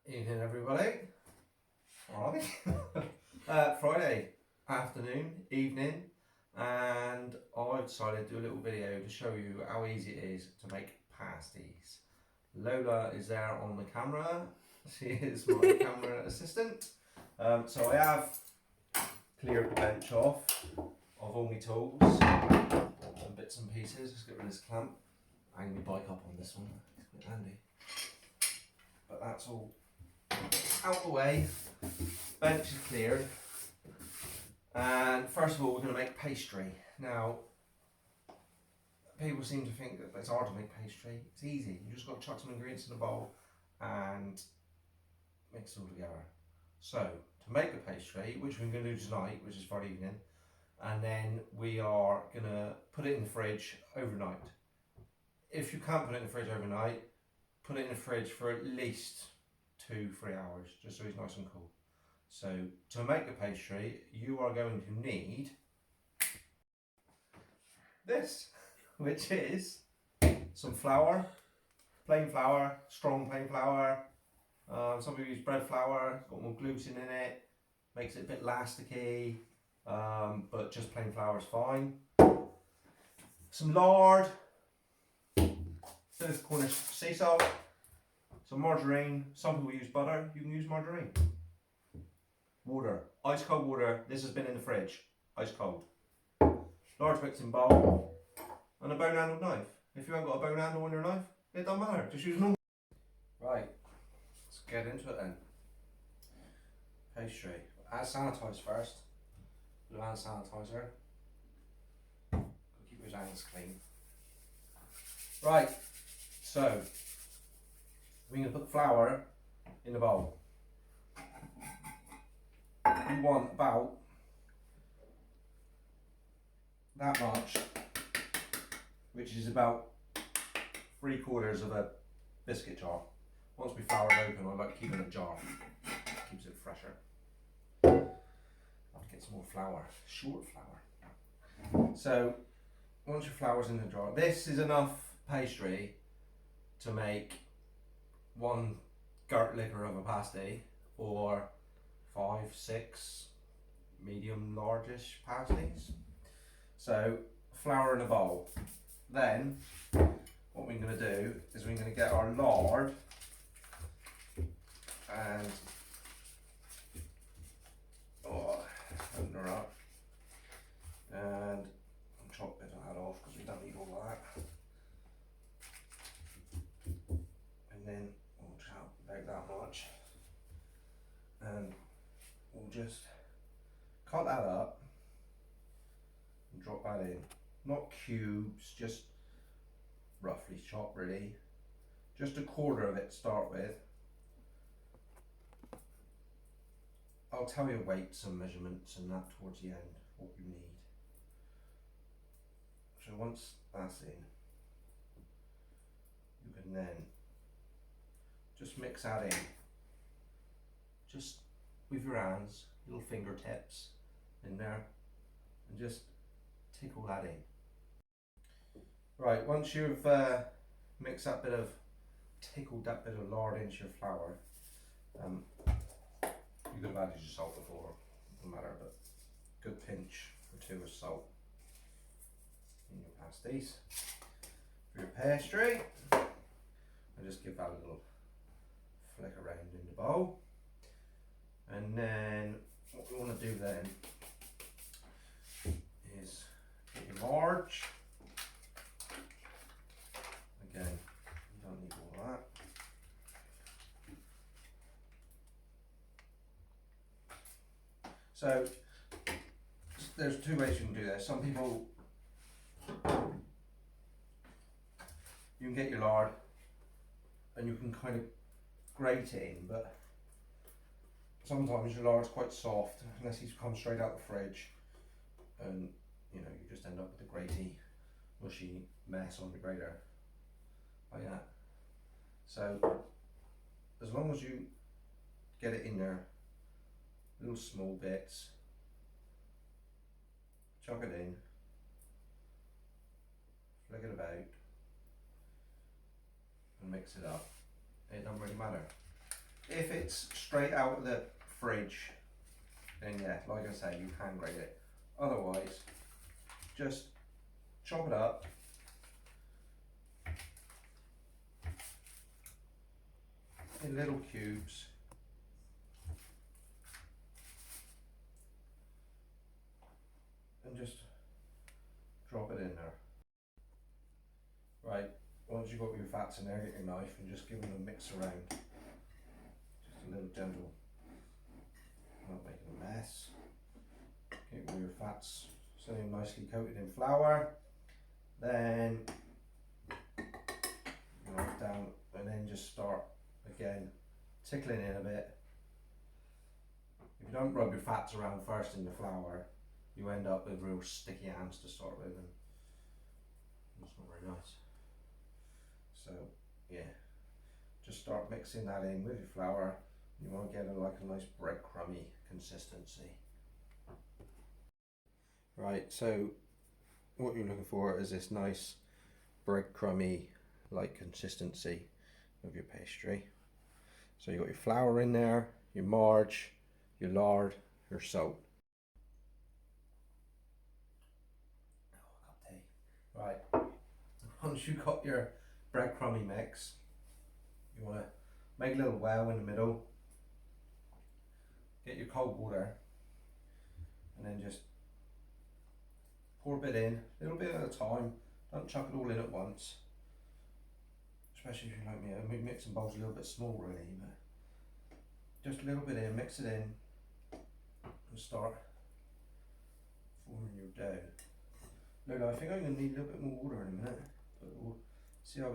Evening, everybody. Alright. Friday afternoon, evening, and I decided to do a little video to show you how easy it is to make pasties. Lola is there on the camera. She is my camera assistant. So I have cleared the bench off of all my tools and bits and pieces. Let's get rid of this clamp. Hang my bike up on this one. It's a bit handy. But that's all out the way, bench is cleared, and first of all we're going to make pastry. Now, people seem to think that it's hard to make pastry. It's easy. You just got to chuck some ingredients in a bowl and mix it all together. So, to make the pastry, which we're going to do tonight, which is Friday evening, and then we are going to put it in the fridge overnight. If you can't put it in the fridge overnight, put it in the fridge for at least 2-3 hours, just so it's nice and cool. So to make the pastry, you are going to need this, which is some flour, plain flour, strong plain flour. Some people use bread flour, it's got more gluten in it, makes it a bit elasticy, but just plain flour is fine. Some lard, bit of Cornish sea salt, some margarine. Some people use butter, you can use margarine. Water, ice cold water. This has been in the fridge, ice cold. Large mixing bowl and a bone handled knife. If you haven't got a bone handle on your knife, it doesn't matter, just use normal. Right, let's get into it then. Pastry, as sanitised first. Blue hand sanitizer. Keep your hands clean. Right, so we're going to put the flour in the bowl. You want about that much, which is about 3/4 of a biscuit jar. Once we flour it open, I like to keep it in a jar. Keeps it fresher. I'll have to get some more flour, short flour. So once your flour's in the jar, this is enough pastry to make 1 gurt liquor of a pasty, or 5-6 medium largish pasties. So flour in a bowl. Then what we're going to do is we're going to get our lard and open her up and chop a bit of that off because we don't need all of that. And then we'll chop about that much, and we'll just cut that up and drop that in. Not cubes, just roughly chopped really. Just 1/4 of it to start with. I'll tell you weights and measurements and that towards the end, what you need. So once that's in, you can then just mix that in. Just with your hands, little fingertips in there, and just tickle that in. Right, once you've mixed that bit of, tickled that bit of lard into your flour, you could have added your salt before, doesn't matter, but good pinch or 2 of salt in your pasties. For your pastry, I just give that a little flick around in the bowl. And then what we want to do then is get your large. Again, you don't need all that. So there's 2 ways you can do this. Some people, you can get your lard and you can kind of grate it in, but sometimes your lard's quite soft unless it's come straight out the fridge, and you know, you just end up with a graty, mushy mess on the grater like that. So as long as you get it in there, little small bits, chuck it in, flick it about and mix it up. It doesn't really matter. if it's straight out of the fridge, then yeah, like I say, you can grate it. Otherwise, just chop it up. In little cubes. And just drop it in there. Right, once you've got your fats in there, get your knife and just give them a mix around. Just a little gentle, not making a mess. Get all your fats so nicely coated in flour. Then knife down and then just start again tickling in a bit. If you don't rub your fats around first in the flour, you end up with real sticky hands to start with, and it's not very nice. So yeah, just start mixing that in with your flour. You want to get like a nice breadcrumby consistency. Right, so what you're looking for is this nice breadcrumby like consistency of your pastry. So you've got your flour in there, your marge, your lard, your salt. Right, once you've got your breadcrumby mix, you want to make a little well in the middle, get your cold water, and then just pour a bit in, a little bit at a time. Don't chuck it all in at once, especially if you like me. I mean, mixing bowl's a little bit small really, but just a little bit in, mix it in, and start forming your dough. Look, I think I'm going to need a little bit more water in a minute, but we'll see how.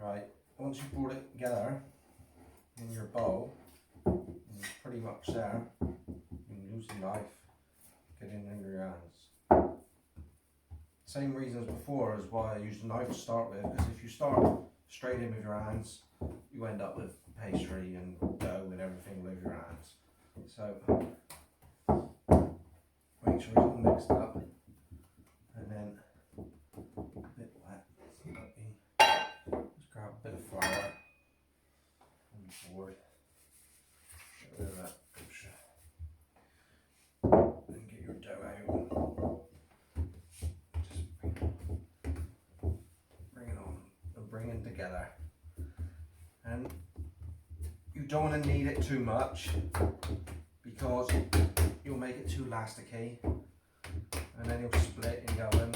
Right, once you've brought it together in your bowl, and it's pretty much there, you can use the knife, get in under your hands. Same reason as before as why I use the knife to start with, because if you start straight in with your hands, you end up with pastry and dough and everything all over your hands. So make sure it's all mixed up, and then a bit wet. Just grab a bit of flour on the board, get rid of that bullshit, and get your dough out. Just bring it on and bring it together. And you don't want to knead it too much because you'll make it too elasticy, and then you'll split in the oven.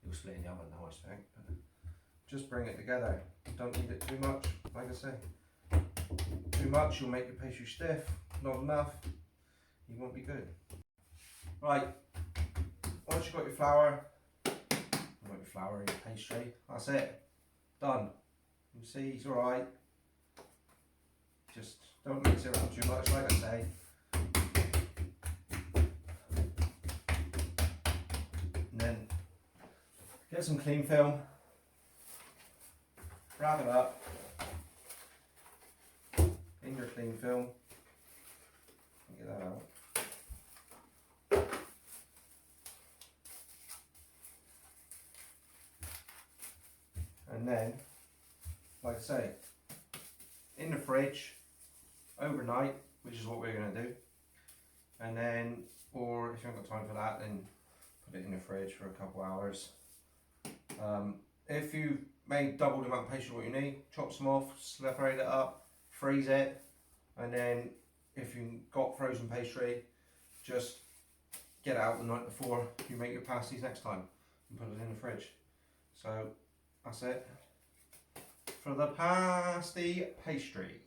You'll split in the oven now, I think. But just bring it together. Don't knead it too much. Like I say, too much you'll make your pastry stiff. Not enough, you won't be good. Right. Once you've got your flour, your pastry, that's it. Done. You see, it's alright. Just don't mix it around too much, like I say. And then get some cling film, wrap it up in your cling film, and get that out. And then, like I say, in the fridge overnight, which is what we're going to do. And then, or if you haven't got time for that, then put it in the fridge for a couple hours. If you made double the amount of pastry what you need, chop some off, separate it up, freeze it, and then if you've got frozen pastry, just get it out the night before you make your pasties next time and put it in the fridge. So that's it for the pasty pastry.